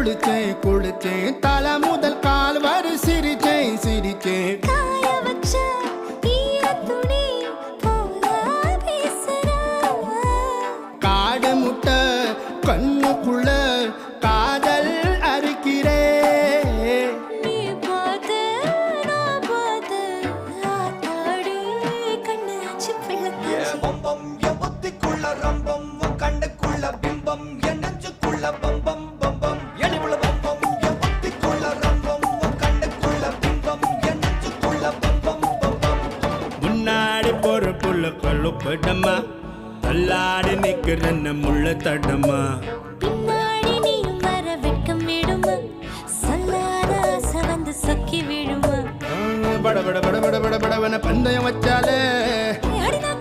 குளிச்சேன் குளிச்சேன் தலை முதல் கால் வரை சிரிச்சேன் சிரிச்சேன் காய வச்ச ஈரத்துணி போல பேசுற காடு முட்டை கண்ணுக்குள்ள காதல் அறுக்கிறே நீ பார்த்து நான் பார்த்து ஆத்தாடி கண்ணு ஆச்சு பிள்ளை பம்பம் என் புத்திக்குள்ள ரம்பம் உன் கண்ணுக்குள்ள பிம்பம் என் நெஞ்சுக்குள்ள பம்பம் பம்பம் எடிவுள்ள பம்பம் என் புத்திக்குள்ள ரம்பம் உன் கண்ணுக்குள்ள பிம்பம் என் நெஞ்சுக்குள்ள பம்பம் பம்பம் முன்னாடி போற புள்ள கழுப்படமா தள்ளாடி நிக்கிறன்ன முள்ள தடமா பின்னாடி நீயும் வர வெட்கம் விடுமா சொல்லாத ஆசை வந்து சொக்கி விழுமா பட பட பட பட பட படவன பந்தயம் வச்சாலே அடிதான்